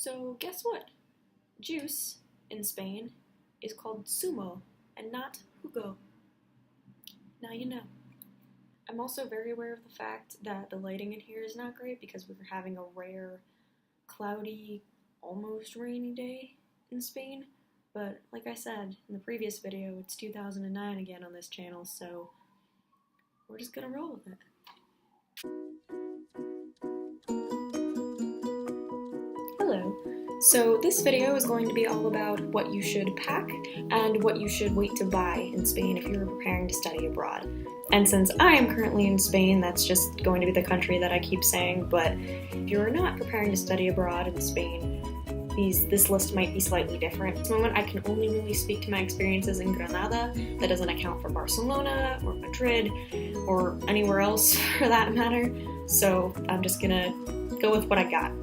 So guess what? Juice in Spain is called zumo and not jugo. Now you know. I'm also very aware of the fact that the lighting in here is not great because we're having a rare, cloudy, almost rainy day in Spain. But like I said in the previous video, it's 2009 again on this channel, so we're just gonna roll with it. Hello. So this video is going to be all about what you should pack and what you should wait to buy in Spain if you're preparing to study abroad. And since I am currently in Spain, that's just going to be the country that I keep saying, but if you're not preparing to study abroad in Spain, this list might be slightly different. At this moment, I can only really speak to my experiences in Granada. That doesn't account for Barcelona or Madrid or anywhere else for that matter, so I'm just gonna go with what I got.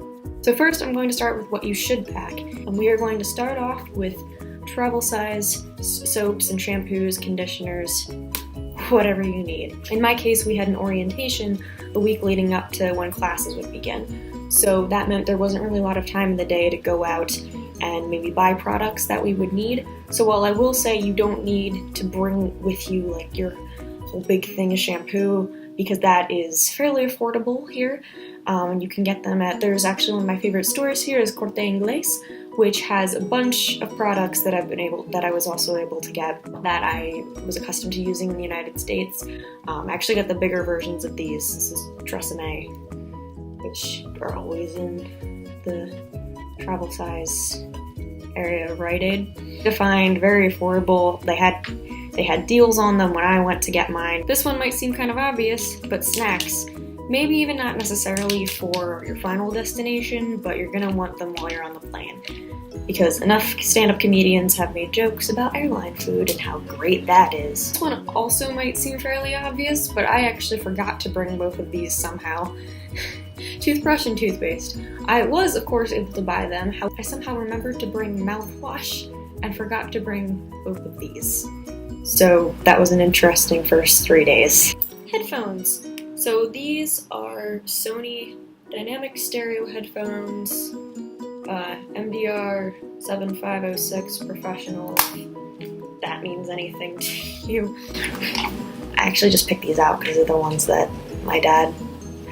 So first, I'm going to start with what you should pack, and we are going to start off with travel size soaps and shampoos, conditioners, whatever you need. In my case, we had an orientation the week leading up to when classes would begin, so that meant there wasn't really a lot of time in the day to go out and maybe buy products that we would need. So while I will say you don't need to bring with you like your whole big thing of shampoo, because that is fairly affordable here. You can get them there's actually one of my favorite stores here is Corte Inglés, which has a bunch of products that I was also able to get that I was accustomed to using in the United States. I actually got the bigger versions of these. This is Tresemme, which are always in the travel size area of Rite Aid. Defined, very affordable. They had deals on them when I went to get mine. This one might seem kind of obvious, but snacks. Maybe even not necessarily for your final destination, but you're gonna want them while you're on the plane. Because enough stand-up comedians have made jokes about airline food and how great that is. This one also might seem fairly obvious, but I actually forgot to bring both of these somehow. Toothbrush and toothpaste. I was, of course, able to buy them. I somehow remembered to bring mouthwash and forgot to bring both of these. So that was an interesting first 3 days. Headphones. So these are Sony Dynamic Stereo headphones, MDR 7506 Professional, if that means anything to you. I actually just picked these out because they're the ones that my dad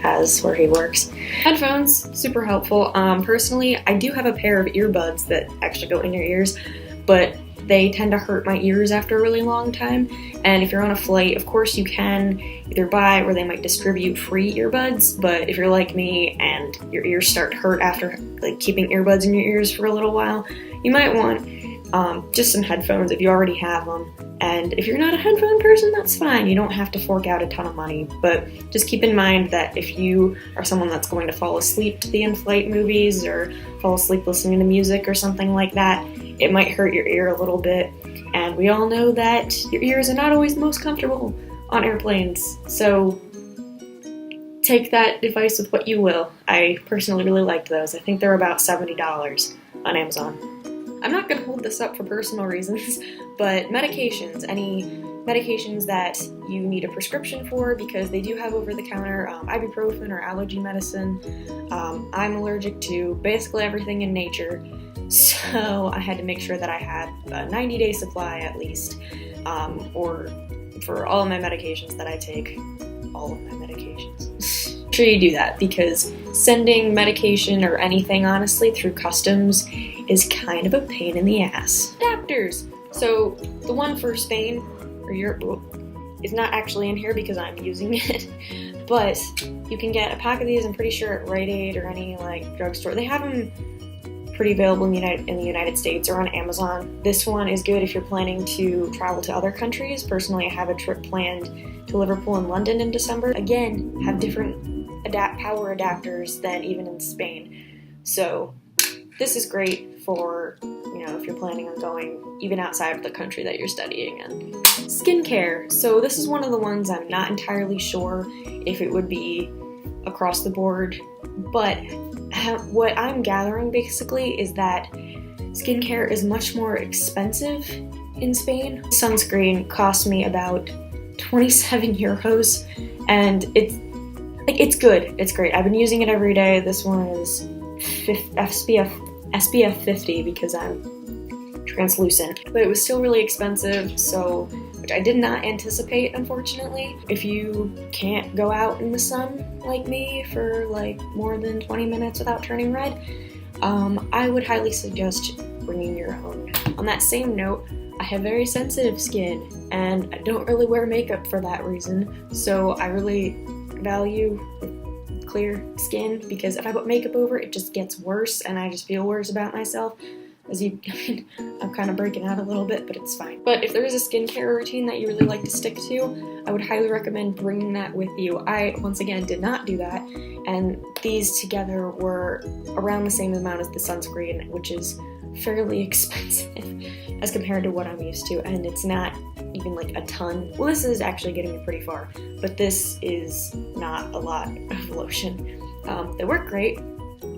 has where he works. Headphones, super helpful. Personally, I do have a pair of earbuds that actually go in your ears, but they tend to hurt my ears after a really long time. And if you're on a flight, of course you can either buy or they might distribute free earbuds, but if you're like me and your ears start to hurt after like keeping earbuds in your ears for a little while, you might want just some headphones if you already have them. And if you're not a headphone person, that's fine. You don't have to fork out a ton of money, but just keep in mind that if you are someone that's going to fall asleep to the in-flight movies or fall asleep listening to music or something like that, it might hurt your ear a little bit. And we all know that your ears are not always the most comfortable on airplanes, so take that advice with what you will. I personally really liked those. I think they're about $70 on Amazon. I'm not going to hold this up for personal reasons, but medications, any medications that you need a prescription for, because they do have over-the-counter ibuprofen or allergy medicine. I'm allergic to basically everything in nature, so I had to make sure that I had a 90-day supply at least, or for all of my medications that I take, all of my medications. Make sure you do that, because sending medication or anything, honestly, through customs is kind of a pain in the ass. Adapters! So, the one for Spain, or Europe, is not actually in here because I'm using it, but you can get a pack of these, I'm pretty sure, at Rite Aid or any, like, drugstore. They have them pretty available in the United States or on Amazon. This one is good if you're planning to travel to other countries. Personally, I have a trip planned to Liverpool and London in December. Again, have different power adapters than even in Spain. So this is great for, if you're planning on going even outside of the country that you're studying in. Skincare. So this is one of the ones I'm not entirely sure if it would be across the board, but what I'm gathering basically is that skincare is much more expensive in Spain. Sunscreen cost me about 27 euros, and it's good. It's great. I've been using it every day. This one is SPF SPF 50 because I'm translucent, but it was still really expensive, so which I did not anticipate, unfortunately. If you can't go out in the sun like me for like more than 20 minutes without turning red, I would highly suggest bringing your own. On that same note, I have very sensitive skin and I don't really wear makeup for that reason, so I really value clear skin because if I put makeup over it just gets worse and I just feel worse about myself. I'm kind of breaking out a little bit, but it's fine. But if there is a skincare routine that you really like to stick to, I would highly recommend bringing that with you. I, once again, did not do that, and these together were around the same amount as the sunscreen, which is fairly expensive as compared to what I'm used to, and it's not even like a ton. Well, this is actually getting me pretty far, but this is not a lot of lotion. They work great.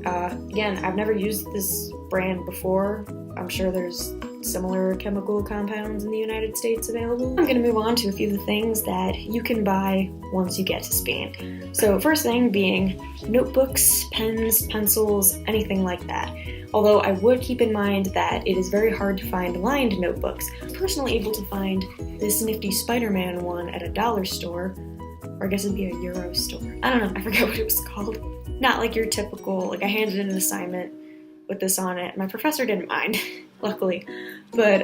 Again, I've never used this brand before. I'm sure there's similar chemical compounds in the United States available. I'm going to move on to a few of the things that you can buy once you get to Spain. So first thing being notebooks, pens, pencils, anything like that. Although I would keep in mind that it is very hard to find lined notebooks. I was personally able to find this nifty Spider-Man one at a dollar store, or I guess it'd be a Euro store. I don't know, I forget what it was called. Not like your typical, like I handed in an assignment with this on it. My professor didn't mind, luckily. But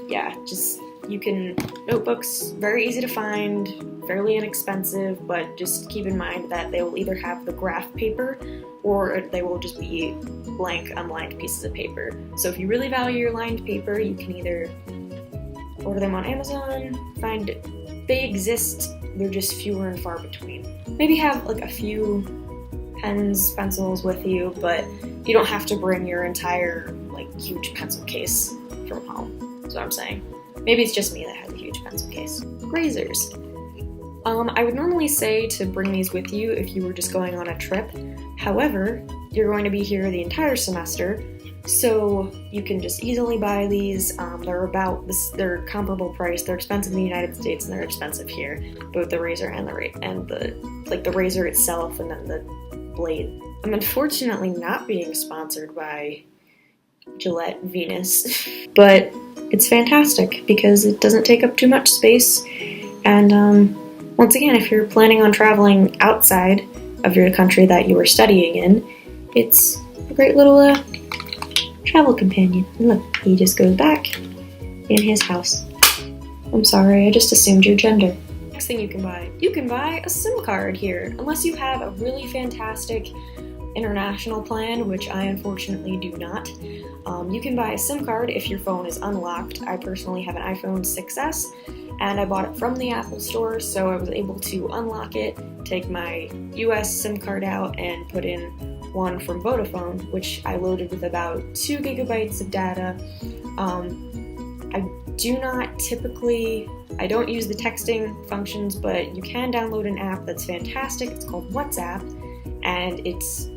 yeah, just notebooks, very easy to find, fairly inexpensive, but just keep in mind that they will either have the graph paper or they will just be blank, unlined pieces of paper. So if you really value your lined paper, you can either order them on Amazon, they exist, they're just fewer and far between. Maybe have like a few pens, pencils with you, but you don't have to bring your entire like huge pencil case from home. That's what I'm saying. Maybe it's just me that has a huge pencil case. Razors. I would normally say to bring these with you if you were just going on a trip. However, you're going to be here the entire semester, so you can just easily buy these. They're comparable price. They're expensive in the United States and they're expensive here, both the razor and the razor itself and then the blade. I'm unfortunately not being sponsored by Gillette Venus, but it's fantastic because it doesn't take up too much space. And once again, if you're planning on traveling outside of your country that you are studying in, it's a great little travel companion. And look, he just goes back in his house. I'm sorry, I just assumed your gender. Next thing you can buy a SIM card here, unless you have a really fantastic international plan, which I unfortunately do not. You can buy a SIM card if your phone is unlocked. I personally have an iPhone 6S, and I bought it from the Apple store, so I was able to unlock it, take my US SIM card out, and put in one from Vodafone, which I loaded with about 2 gigabytes of data. I don't use the texting functions, but you can download an app that's fantastic. It's called WhatsApp, and it's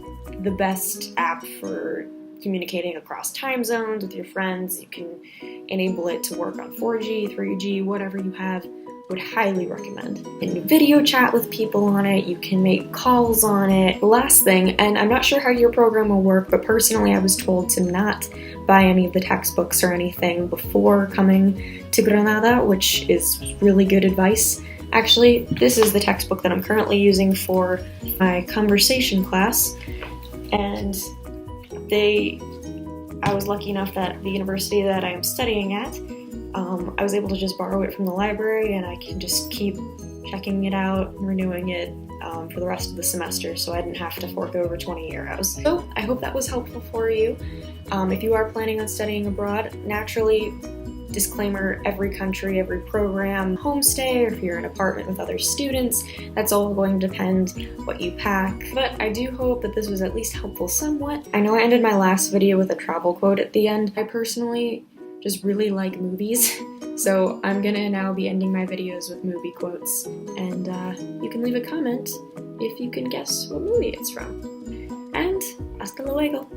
the best app for communicating across time zones with your friends. You can enable it to work on 4G, 3G, whatever you have. Would highly recommend. You can video chat with people on it, you can make calls on it. The last thing, and I'm not sure how your program will work, but personally I was told to not buy any of the textbooks or anything before coming to Granada, which is really good advice. Actually, this is the textbook that I'm currently using for my conversation class, and I was lucky enough that the university that I am studying at, I was able to just borrow it from the library, and I can just keep checking it out, renewing it for the rest of the semester, so I didn't have to fork over 20 euros. So I hope that was helpful for you. If you are planning on studying abroad, naturally, disclaimer, every country, every program, homestay, or if you're in an apartment with other students, that's all going to depend what you pack. But I do hope that this was at least helpful somewhat. I know I ended my last video with a travel quote at the end. I personally just really like movies, so I'm gonna now be ending my videos with movie quotes, and you can leave a comment if you can guess what movie it's from. And hasta luego!